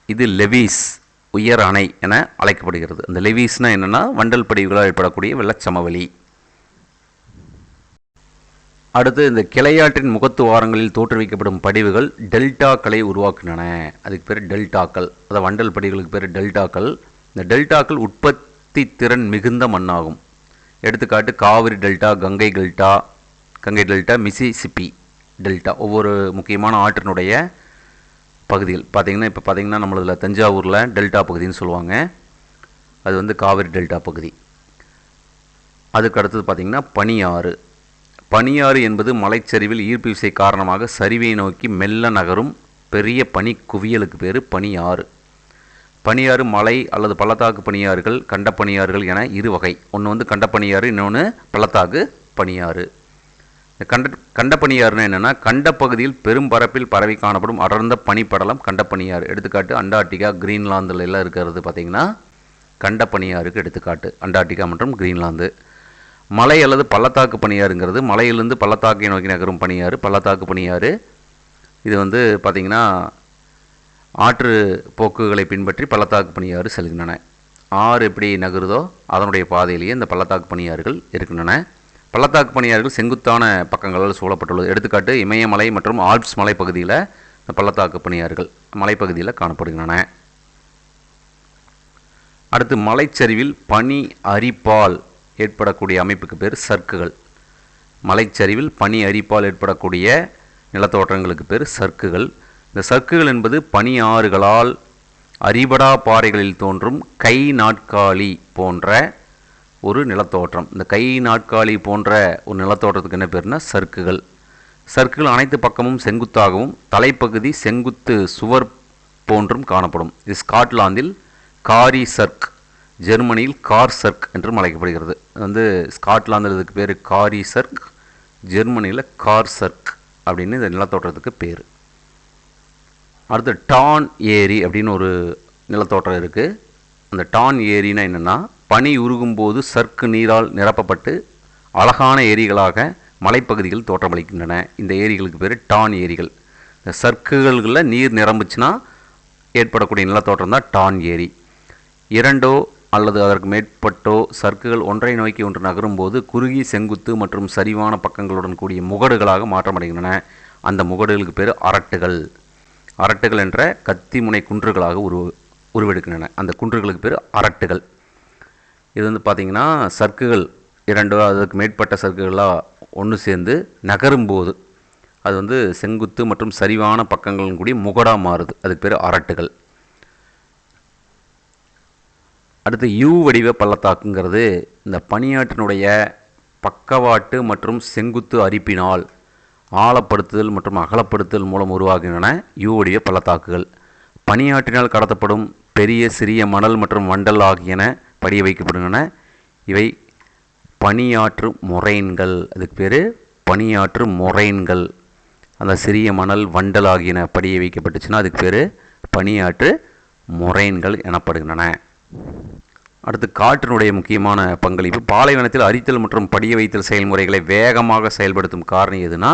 இது லெவிஸ் உயர் அணை என அழைக்கப்படுகிறது. அந்த லெவிஸ்னால் என்னென்னா வண்டல் படிவுகளால் ஏற்படக்கூடிய வெள்ளச்சமவெளி. அடுத்து இந்த கிளையாற்றின் முகத்துவாரங்களில் தோற்றுவிக்கப்படும் படிவுகள் டெல்டாக்களை உருவாக்குகின்றன. அதுக்கு பேர் டெல்டாக்கள். அதாவது வண்டல் படிவுகளுக்கு பேர் டெல்டாக்கள். இந்த டெல்டாக்கள் உற்பத்தி திறன் மிகுந்த மண்ணாகும். எடுத்துக்காட்டு Kaveri delta, Ganga delta, Mississippi delta. ஒவ்வொரு முக்கியமான ஆற்றினுடைய பகுதிகள் பார்த்திங்கன்னா இப்போ பார்த்திங்கன்னா நம்மளதில் தஞ்சாவூரில் டெல்டா பகுதின்னு சொல்லுவாங்க. அது வந்து காவிரி டெல்டா பகுதி. அதுக்கு அடுத்தது பார்த்திங்கன்னா பனியாறு. பனியாறு என்பது மலைச்சரிவில் ஈர்ப்பு விசை காரணமாக சரிவை நோக்கி மெல்ல நகரும் பெரிய பனி குவியலுக்கு பேர் பனியாறு. பனியாறு மலை அல்லது பள்ளத்தாக்கு பனியாறுகள், கண்ட பனியாறுகள் என இரு வகை. ஒன்று வந்து கண்ட பனியாறு, இன்னொன்று பள்ளத்தாக்கு பனியாறு. கண்ட பனியாறுனா என்னென்னா கண்ட பகுதியில் பெரும் பரப்பில் பரவி காணப்படும் அடர்ந்த பனிப்படலம் கண்ட பனியாறு. எடுத்துக்காட்டு அண்டார்டிகா, கிரீன்லாந்தில் எல்லாம் இருக்கிறது பார்த்திங்கன்னா கண்ட பனியாறுக்கு எடுத்துக்காட்டு அண்டார்டிகா மற்றும் கிரீன்லாந்து. மலை அல்லது பள்ளத்தாக்கு பனியாறுங்கிறது மலையிலிருந்து பள்ளத்தாக்கை நோக்கி நகரும் பனியாறு பள்ளத்தாக்கு பனியாறு. இது வந்து பார்த்திங்கன்னா ஆற்று போக்குகளை பின்பற்றி பள்ளத்தாக்கு பனியாறு செல்கின்றன. ஆறு எப்படி நகருதோ அதனுடைய பாதையிலேயே இந்த பள்ளத்தாக்கு பனியாறுகள் இருக்கின்றன. பள்ளத்தாக்கு பனியாறுகள் செங்குத்தான பக்கங்களால் சூழப்பட்டுள்ளது. எடுத்துக்காட்டு இமயமலை மற்றும் ஆல்ப்ஸ் மலைப்பகுதியில் இந்த பள்ளத்தாக்கு பனியாறுகள் மலைப்பகுதியில் காணப்படுகின்றன. அடுத்து மலைச்சரிவில் பனி அரிப்பால் ஏற்படக்கூடிய அமைப்புக்கு பேர் சர்க்குகள். மலைச்சரிவில் பனி அரிப்பால் ஏற்படக்கூடிய நிலத்தோற்றங்களுக்கு பேர் சர்க்குகள். இந்த சர்க்குகள் என்பது பனி ஆறுகளால் அரிபடா பாறைகளில் தோன்றும் கை நாட்காலி போன்ற ஒரு நிலத்தோற்றம். இந்த கை நாட்காலி போன்ற ஒரு நிலத்தோற்றத்துக்கு என்ன பேர்னா சர்க்குகள். சர்க்குகள் அனைத்து பக்கமும் செங்குத்தாகவும் தலைப்பகுதி செங்குத்து சுவர் போன்றும் காணப்படும். இது ஸ்காட்லாந்தில் காரி சர்க், ஜெர்மனியில் கார் சர்க் என்றும் அழைக்கப்படுகிறது. வந்து ஸ்காட்லாந்தில் இதுக்கு பேர் காரி சர்க், ஜெர்மனியில் கார் சர்க் அப்படின்னு இந்த நிலத்தோற்றத்துக்கு பேர். அடுத்து டான் ஏரி அப்படின்னு ஒரு நிலத்தோற்றம் இருக்குது. அந்த டான் ஏரினா என்னென்னா பனி உருகும்போது சர்க்கு நீரால் நிரப்பப்பட்டு அழகான ஏரிகளாக மலைப்பகுதிகள் தோற்றமளிக்கின்றன. இந்த ஏரிகளுக்கு பேர் டான் ஏரிகள். இந்த சர்க்குகளில் நீர் நிரம்புச்சுன்னா ஏற்படக்கூடிய நிலத்தோற்றம் தான் டான் ஏரி. இரண்டோ அல்லது அதற்கு மேற்பட்டோ சர்க்குகள் ஒன்றை நோக்கி ஒன்று நகரும்போது குறுகி செங்குத்து மற்றும் சரிவான பக்கங்களுடன் கூடிய முகடுகளாக மாற்றமடைகின்றன. அந்த முகடுகளுக்கு பேர் அரட்டுகள். அரட்டுகள் என்ற கத்தி முனை குன்றுகளாக உருவெடுக்கின்றன. அந்த குன்றுகளுக்கு பேர் அரட்டுகள். இது வந்து பார்த்திங்கன்னா சர்க்குகள் இரண்டோ அதுக்கு மேற்பட்ட சர்க்குகளாக ஒன்று சேர்ந்து நகரும்போது அது வந்து செங்குத்து மற்றும் சரிவான பக்கங்களுடன் கூடிய முகடாக மாறுது. அதுக்கு பேர் அரட்டுகள். அடுத்து யூ வடிவ பள்ளத்தாக்குங்கிறது இந்த பனியாற்றினுடைய பக்கவாட்டு மற்றும் செங்குத்து அரிப்பினால் ஆழப்படுத்துதல் மற்றும் அகலப்படுத்துதல் மூலம் உருவாகின்றன யூ வடிவ பள்ளத்தாக்குகள். பனியாற்றினால் கடத்தப்படும் பெரிய சிறிய மணல் மற்றும் வண்டல் ஆகியன படிய வைக்கப்படுகின்றன. இவை பனியாற்று மொரைன்கள். அதுக்கு பேர் பனியாற்று மொரைன்கள். அந்த சிறிய மணல் வண்டல் ஆகியன படிய வைக்கப்பட்டுச்சுன்னா அதுக்கு பேர் பனியாற்று மொரைன்கள் எனப்படுகின்றன. அடுத்து காற்றினுடைய முக்கியமான பங்களிப்பு. பாலைவனத்தில் அரித்தல் மற்றும் படிய வைத்தல் செயல்முறைகளை வேகமாக செயல்படுத்தும் காரணி எதுனா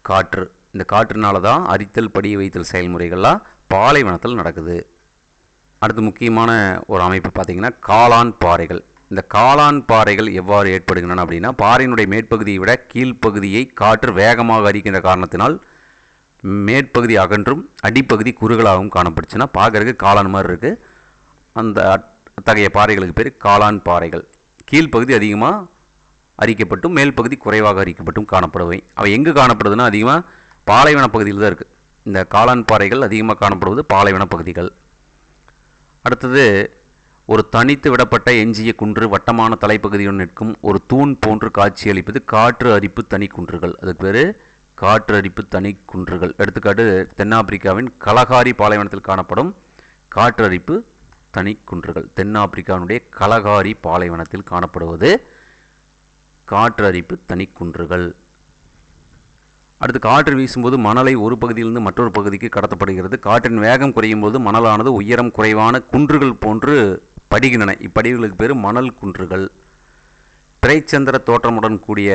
காற்று. இந்த காற்றுனால தான் அரித்தல் படிய வைத்தல் செயல்முறைகள்லாம் பாலைவனத்தில் நடக்குது. அடுத்து முக்கியமான ஒரு அமைப்பு பார்த்திங்கன்னா காளான் பாறைகள். இந்த காளான் பாறைகள் எவ்வாறு ஏற்படுகின்றன அப்படின்னா, பாறையினுடைய மேற்பகுதியை விட கீழ்ப்பகுதியை காற்று வேகமாக அரிக்கின்ற காரணத்தினால் மேற்பகுதி அகன்றும் அடிப்பகுதி குறுகலாகவும் காணப்படுச்சுன்னா பார்க்கறதுக்கு காளான் மாதிரி இருக்குது. அந்த அத்தகைய பாறைகளுக்கு பேர் காளான் பாறைகள். கீழ்ப்பகுதி அதிகமாக அரிக்கப்பட்டும் மேல் பகுதி குறைவாக அரிக்கப்பட்டும் காணப்படுவை. அவை எங்கு காணப்படுதுன்னா அதிகமாக பாலைவன பகுதியில் தான் இருக்குது. இந்த காளான் பாறைகள் அதிகமாக காணப்படுவது பாலைவன பகுதிகள். அடுத்தது ஒரு தனித்து விடப்பட்ட எஞ்சிய குன்று வட்டமான தலைப்பகுதியுடன் நிற்கும் ஒரு தூண் போன்று காட்சியளிப்பது காற்று அரிப்பு தனி குன்றுகள். அதுக்கு பேர் காற்று அரிப்பு தனி குன்றுகள். எடுத்துக்காட்டு தென்னாப்பிரிக்காவின் கலகாரி பாலைவனத்தில் காணப்படும் காற்று அரிப்பு தனி குன்றுகள். தென்னாப்பிரிக்காவினுடைய கலகாரி பாலைவனத்தில் காணப்படுவது காற்று அரிப்பு தனி குன்றுகள். அடுத்து காற்று வீசும்போது மணலை ஒரு பகுதியிலிருந்து மற்றொரு பகுதிக்கு கடத்தப்படுகிறது. காற்றின் வேகம் குறையும் போது மணலானது உயரம் குறைவான குன்றுகள் போன்று படிகின்றன. இப்படிவுகளுக்கு பேர் மணல் குன்றுகள். பிறைச்சந்திர தோற்றமுடன் கூடிய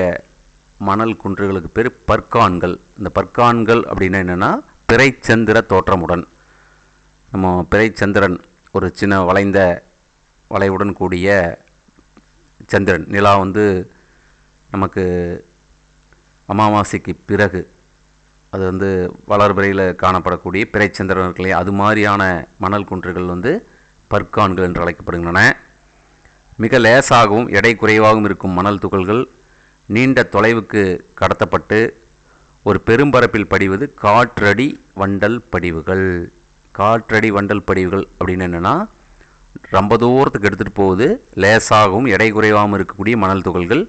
மணல் குன்றுகளுக்கு பேர் பர்கான்கள். இந்த பர்கான்கள் அப்படின்னா என்னென்னா பிறைச்சந்திர தோற்றமுடன். நம்ம பிறைச்சந்திரன் ஒரு சின்ன வளைந்த வளைவுடன் கூடிய சந்திரன் நிலா நமக்கு அமாவாசைக்கு பிறகு அது வளர்பிறையில் காணப்படக்கூடிய பிறைச்சந்திரன் இருக்கு இல்லையா, அது மாதிரியான மணல் குன்றுகள் பர்கான்கள் என்று அழைக்கப்படுகின்றன. மிக லேசாகவும் எடை குறைவாகவும் இருக்கும் மணல் துகள்கள் நீண்ட தொலைவுக்கு கடத்தப்பட்டு ஒரு பெரும்பரப்பில் படிவது காற்றடி வண்டல் படிவுகள். காற்றடி வண்டல் படிவுகள் அப்படின்னு என்னென்னா, ரொம்ப தூரத்துக்கு எடுத்துகிட்டு போகுது, லேசாகவும் எடை குறைவாகவும் இருக்கக்கூடிய மணல் துகள்கள்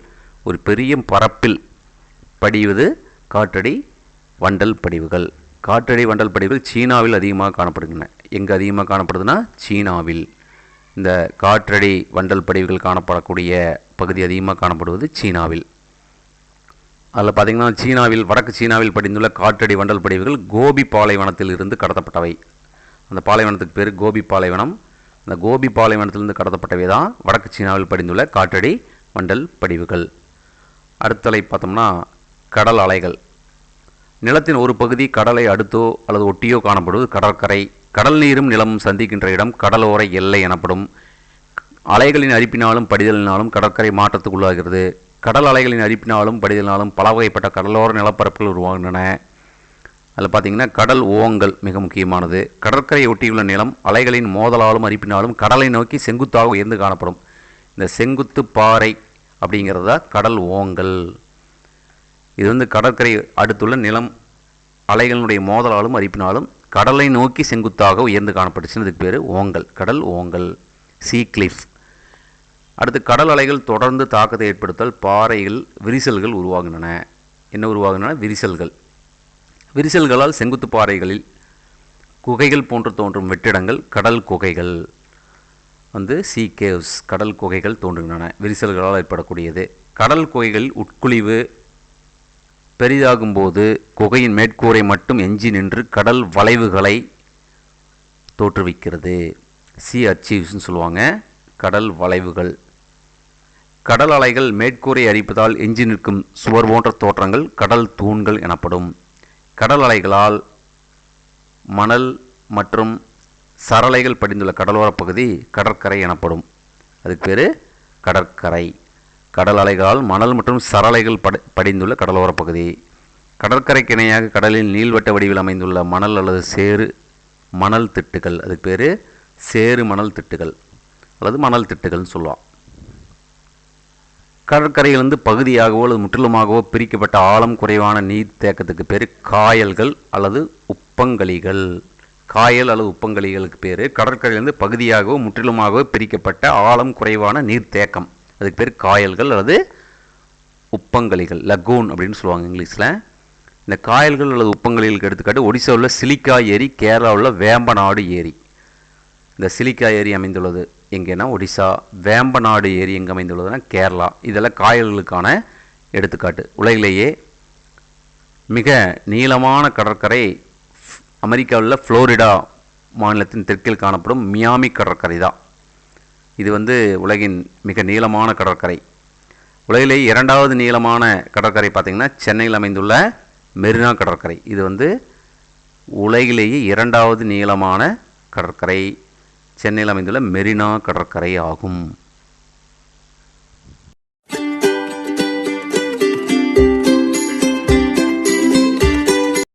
ஒரு பெரிய பரப்பில் படிவது காற்றடி வண்டல் படிவுகள். காற்றடி வண்டல் படிவுகள் சீனாவில் அதிகமாக காணப்படுகின்றன. எங்கே அதிகமாக காணப்படுதுன்னா சீனாவில். இந்த காற்றடி வண்டல் படிவுகள் காணப்படக்கூடிய பகுதி அதிகமாக காணப்படுவது சீனாவில். அதில் பார்த்திங்கன்னா சீனாவில் வடக்கு சீனாவில் படிந்துள்ள காற்றடி வண்டல் படிவுகள் கோபி பாலைவனத்தில் இருந்து கடத்தப்பட்டவை. அந்த பாலைவனத்துக்கு பேர் கோபி பாலைவனம். அந்த கோபி பாலைவனத்திலிருந்து கடத்தப்பட்டவை தான் வடக்கு சீனாவில் படிந்துள்ள காற்றடி வண்டல் படிவுகள். அடுத்தலை பார்த்தோம்னா கடல் அலைகள். நிலத்தின் ஒரு பகுதி கடலை அடுத்தோ அல்லது ஒட்டியோ காணப்படுவது கடற்கரை. கடல் நீரும் நிலமும் சந்திக்கின்ற இடம் கடலோர எல்லை எனப்படும். அலைகளின் அரிப்பினாலும் படிதலினாலும் கடற்கரை மாற்றத்துக்கு உள்ளாகிறது. கடல் அலைகளின் அரிப்பினாலும் படிதலினாலும் பல வகைப்பட்ட கடலோர நிலப்பரப்புகள் உருவாகின்றன. அதில் பார்த்திங்கன்னா கடல் ஓங்கல் மிக முக்கியமானது. கடற்கரையை ஒட்டியுள்ள நிலம் அலைகளின் மோதலாலும் அரிப்பினாலும் கடலை நோக்கி செங்குத்தாக உயர்ந்து காணப்படும். இந்த செங்குத்து பாறை அப்படிங்கிறது தான் கடல் ஓங்கல். இது கடற்கரை அடுத்துள்ள நிலம் அலைகளினுடைய மோதலாலும் அரிப்பினாலும் கடலை நோக்கி செங்குத்தாக உயர்ந்து காணப்பட்டுச்சுன்னு இதுக்கு பேர் ஓங்கல், கடல் ஓங்கல், சீ கிளிஃப். அடுத்து கடல் அலைகள் தொடர்ந்து தாக்கத்தை ஏற்படுத்தல் பாறைகள் விரிசல்கள் உருவாகின்றன. என்ன உருவாகின்றன? விரிசல்கள். விரிசல்களால் செங்குத்து பாறைகளில் குகைகள் போன்று தோன்றும் வெற்றிடங்கள் கடல் குகைகள் சீ கேவ்ஸ், கடல் குகைகள் தோன்றுகின்றன. விரிசல்களால் ஏற்படக்கூடியது. கடல் குகைகளில் உட்குழிவு பெரிதாகும்போது குகையின் மேற்கூரை மட்டும் எஞ்சி நின்று கடல் வளைவுகளை தோற்றுவிக்கிறது. சி அச்சீவ்ஸ்ன்னு சொல்லுவாங்க. கடல் வளைவுகள். கடல் அலைகள் மேற்கூரை அரிப்பதால் எஞ்சி நிற்கும் சுவர் போன்ற தோற்றங்கள் கடல் தூண்கள் எனப்படும். கடல் அலைகளால் மணல் மற்றும் சரளைகள் படிந்துள்ள கடலோரப் பகுதி கடற்கரை எனப்படும். அதுக்கு பேர் கடற்கரை. கடல் அலைகளால் மணல் மற்றும் சரளைகள் படிந்துள்ள கடலோரப் பகுதி. கடற்கரைக்கு இணையாக கடலில் நீள்வட்ட வடிவில் அமைந்துள்ள மணல் அல்லது சேறு மணல் திட்டுகள். அதுக்கு பேர் சேறு மணல் திட்டுகள் அல்லது மணல் திட்டுகள்னு சொல்லுவாள். கடற்கரையிலிருந்து பகுதியாகவோ அல்லது முற்றிலுமாகவோ பிரிக்கப்பட்ட ஆழம் குறைவான நீர் தேக்கத்துக்கு பேர் காயல்கள் அல்லது உப்பங்கழிகள். காயல் அல்லது உப்பங்கழிகளுக்கு பேர். கடற்கரையிலிருந்து பகுதியாகவோ முற்றிலுமாகவோ பிரிக்கப்பட்ட ஆழம் குறைவான நீர்த்தேக்கம், அதுக்கு பேர் காயல்கள் அல்லது உப்பங்கழிகள், லகூன் அப்படின்னு சொல்லுவாங்க இங்கிலீஷில். இந்த காயல்கள் அல்லது உப்பங்கழிகளுக்கு எடுத்துக்காட்டு ஒடிசாவில் சிலிக்கா ஏரி, கேரளாவில் வேம்பநாடு ஏரி. இந்த சிலிக்கா ஏரி அமைந்துள்ளது எங்கேன்னா ஒடிசா, வேம்பநாடு ஏரி எங்கே அமைந்துள்ளதுன்னா கேரளா. இதெல்லாம் காயல்களுக்கான எடுத்துக்காட்டு. உலகிலேயே மிக நீளமான கடற்கரை அமெரிக்காவில் ஃப்ளோரிடா மாநிலத்தின் தெற்கில் காணப்படும் மியாமி கடற்கரை தான். இது உலகின் மிக நீளமான கடற்கரை. உலகிலேயே 2வது நீளமான கடற்கரை பார்த்திங்கன்னா சென்னையில் அமைந்துள்ள மெரினா கடற்கரை. இது உலகிலேயே 2வது நீளமான கடற்கரை சென்னையில் அமைந்துள்ள மெரினா கடற்கரை ஆகும்.